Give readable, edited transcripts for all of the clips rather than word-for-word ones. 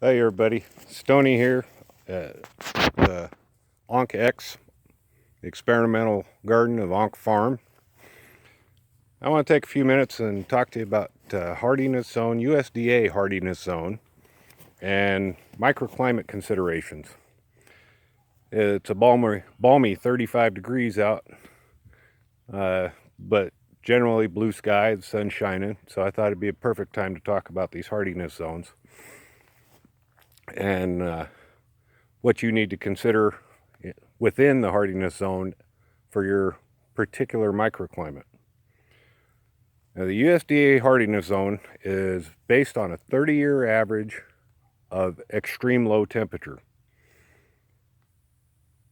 Hey everybody, Stony here at the Ankh, the experimental garden of Ankh Farm. I want to take a few minutes and talk to you about hardiness zone, USDA hardiness zone, and microclimate considerations. It's a balmy 35 degrees out, but generally blue sky, the sun's shining, so I thought it'd be a perfect time to talk about these hardiness zones and what you need to consider within the hardiness zone for your particular microclimate. Now, the USDA hardiness zone is based on a 30-year average of extreme low temperature.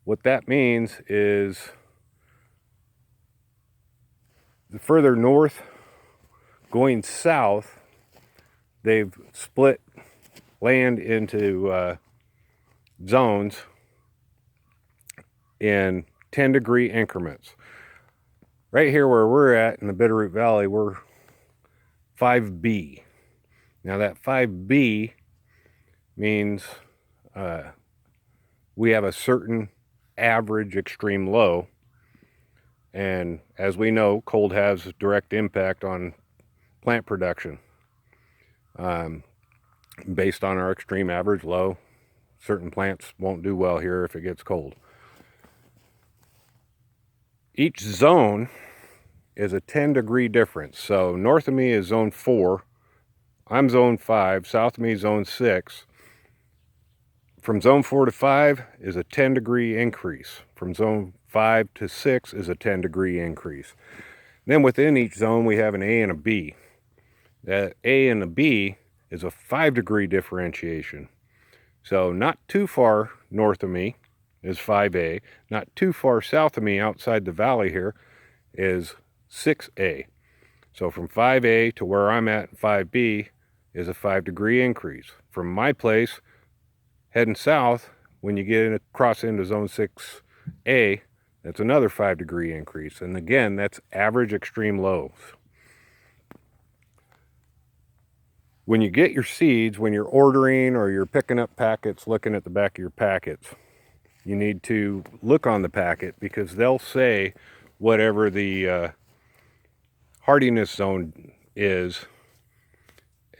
What that means is the further north going south, they've split land into zones in 10-degree increments. Right here where we're at in the Bitterroot Valley, we're 5B. Now that 5B means we have a certain average extreme low, and as we know, cold has a direct impact on plant production. Based on our extreme average low, certain plants won't do well here if it gets cold. Each zone is a 10-degree difference. So north of me is zone 4, I'm zone 5, south of me is zone 6. From zone 4 to 5 is a 10-degree increase. From zone 5 to 6 is a 10-degree increase. Then within each zone we have an A and a B. That A and a B is a 5-degree differentiation. So not too far north of me is 5A. Not too far south of me outside the valley here is 6A. So from 5A to where I'm at, 5B, is a 5-degree increase. From my place, heading south, when you get across into zone 6A, that's another 5-degree increase. And again, that's average extreme lows. When you get your seeds, when you're ordering or you're picking up packets, looking at the back of your packets, you need to look on the packet because they'll say whatever the hardiness zone is.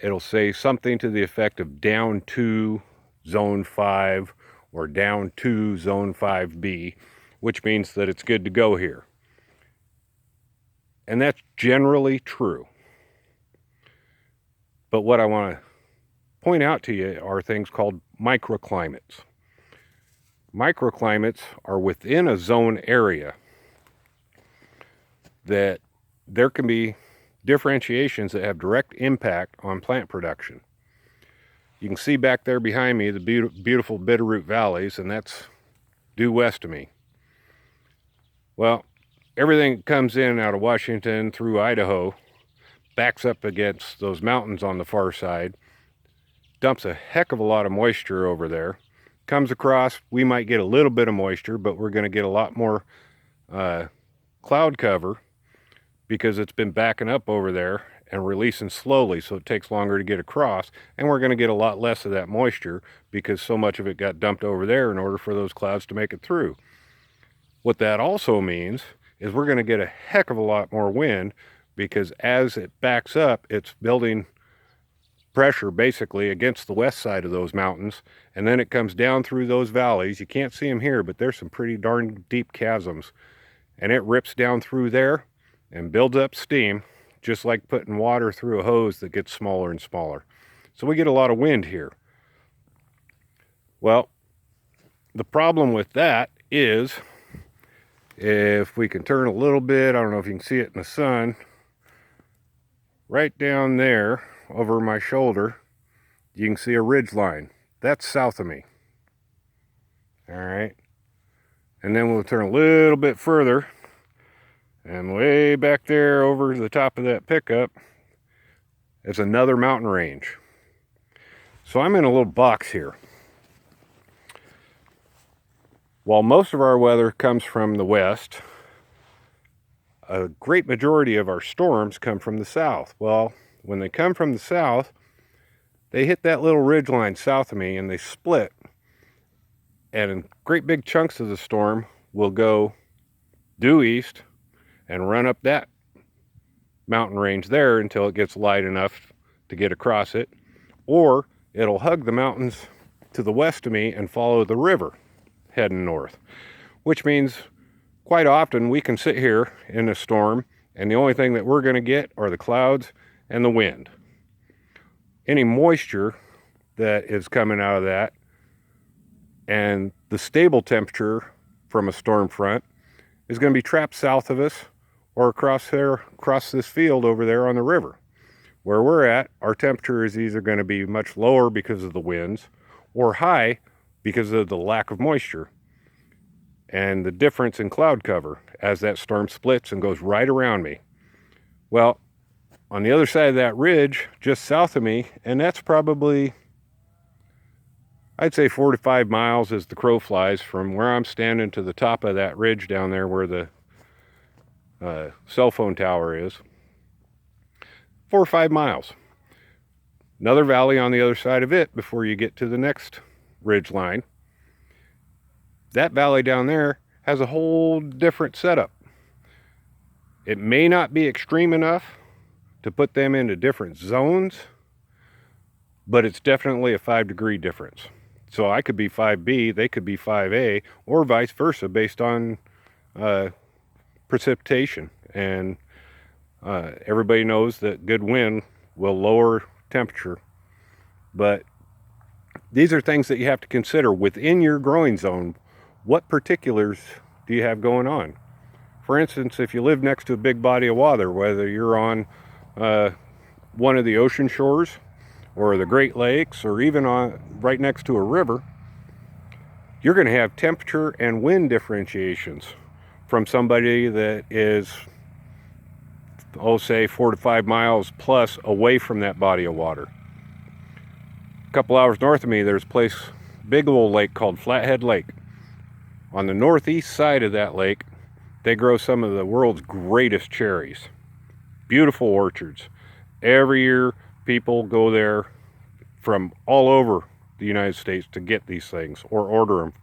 It'll say something to the effect of down to zone 5 or down to zone 5B, which means that it's good to go here. And that's generally true. But what I want to point out to you are things called microclimates. Microclimates are within a zone area that there can be differentiations that have direct impact on plant production. You can see back there behind me the beautiful Bitterroot valleys, and that's due west of me. Well, everything that comes in out of Washington through Idaho backs up against those mountains on the far side, dumps a heck of a lot of moisture over there, comes across, we might get a little bit of moisture, but we're going to get a lot more cloud cover because it's been backing up over there and releasing slowly, so it takes longer to get across, and we're going to get a lot less of that moisture because so much of it got dumped over there in order for those clouds to make it through. What that also means is we're going to get a heck of a lot more wind because as it backs up, it's building pressure basically against the west side of those mountains, and then it comes down through those valleys. You can't see them here, but there's some pretty darn deep chasms, and it rips down through there and builds up steam, just like putting water through a hose that gets smaller and smaller. So we get a lot of wind here. Well, the problem with that is, if we can turn a little bit, I don't know if you can see it in the sun, right down there over my shoulder, you can see a ridge line. That's south of me. All right. And then we'll turn a little bit further, and way back there over the top of that pickup is another mountain range. So I'm in a little box here. While most of our weather comes from the west, a great majority of our storms come from the south. Well, when they come from the south, They hit that little ridge line south of me and they split. And great big chunks of the storm will go due east and run up that mountain range there until it gets light enough to get across it. Or it'll hug the mountains to the west of me and follow the river heading north. Which means quite often we can sit here in a storm and the only thing that we're going to get are the clouds and the wind. Any moisture that is coming out of that and the stable temperature from a storm front is going to be trapped south of us or across this field over there on the river. Where we're at, our temperature is either going to be much lower because of the winds or high because of the lack of moisture and the difference in cloud cover as that storm splits and goes right around me. Well, on the other side of that ridge, just south of me, and that's probably, I'd say 4 to 5 miles as the crow flies from where I'm standing to the top of that ridge down there where the cell phone tower is. 4 or 5 miles. Another valley on the other side of it before you get to the next ridge line. That valley down there has a whole different setup. It may not be extreme enough to put them into different zones, but it's definitely a 5-degree difference. So I could be 5B, they could be 5A, or vice versa based on precipitation. And everybody knows that good wind will lower temperature. But these are things that you have to consider within your growing zone. What particulars do you have going on? For instance, if you live next to a big body of water, whether you're on one of the ocean shores or the Great Lakes or even on right next to a river, you're going to have temperature and wind differentiations from somebody that is, say 4 to 5 miles plus away from that body of water. A couple hours north of me, there's a place, big old lake called Flathead Lake. On the northeast side of that lake, they grow some of the world's greatest cherries. Beautiful orchards. Every year, people go there from all over the United States to get these things or order them.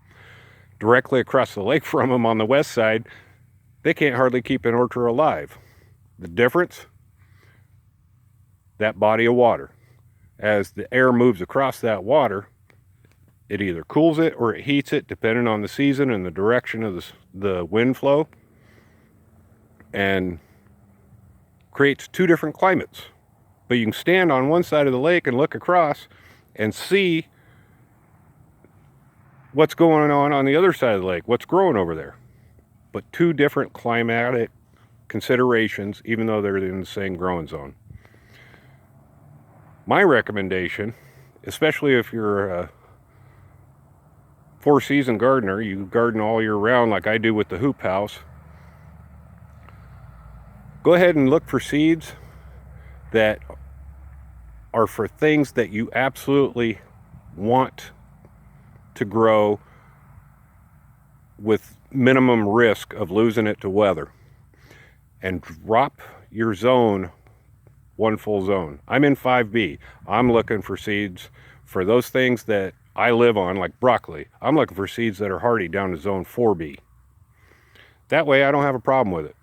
Directly across the lake from them on the west side, they can't hardly keep an orchard alive. The difference? That body of water. As the air moves across that water, it either cools it or it heats it, depending on the season and the direction of the wind flow, and creates 2 different climates. But you can stand on one side of the lake and look across and see what's going on the other side of the lake, what's growing over there. But 2 different climatic considerations, even though they're in the same growing zone. My recommendation, especially if you're a 4-season gardener, you garden all year round like I do with the hoop house, go ahead and look for seeds that are for things that you absolutely want to grow with minimum risk of losing it to weather, and drop your zone 1 full zone. I'm in 5B. I'm looking for seeds for those things that I live on, like broccoli. I'm looking for seeds that are hardy down to zone 4B. That way I don't have a problem with it.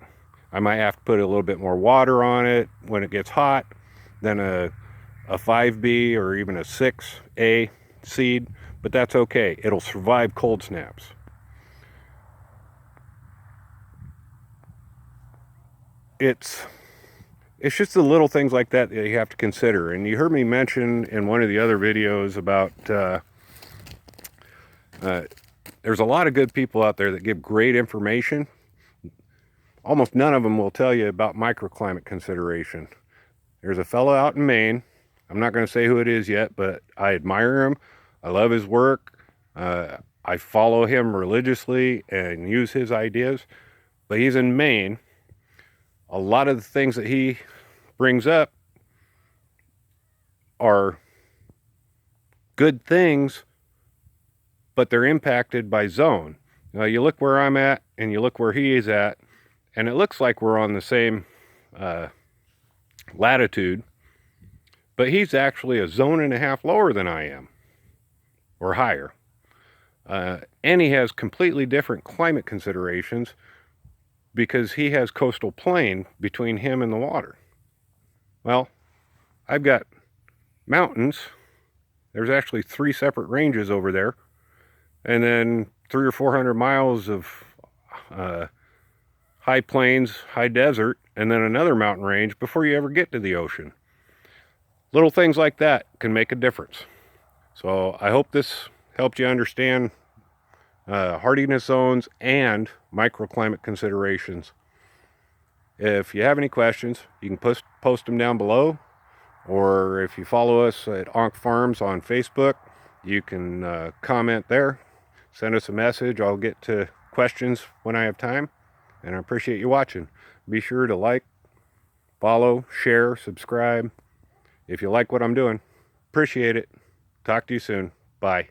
I might have to put a little bit more water on it when it gets hot than a 5B or even a 6A seed, but that's okay. It'll survive cold snaps. It's just the little things like that that you have to consider. And you heard me mention in one of the other videos about there's a lot of good people out there that give great information. Almost none of them will tell you about microclimate consideration. There's a fellow out in Maine. I'm not going to say who it is yet, but I admire him. I love his work. I follow him religiously and use his ideas. But he's in Maine. A lot of the things that he brings up are good things, but they're impacted by zone. Now you look where I'm at and you look where he is at, and it looks like we're on the same latitude, But he's actually a zone and a half lower than I am, or higher. And he has completely different climate considerations because he has coastal plain between him and the water. Well, I've got mountains. There's actually 3 separate ranges over there, and then 300 or 400 miles of high plains, high desert, and then another mountain range before you ever get to the ocean. Little things like that can make a difference. So I hope this helped you understand hardiness zones and microclimate considerations. If you have any questions, you can post them down below, or if you follow us at Ankh Farms on Facebook, you can comment there, send us a message. I'll get to questions when I have time, and I appreciate you watching. Be sure to like, follow, share, subscribe if you like what I'm doing. Appreciate it. Talk to you soon. Bye.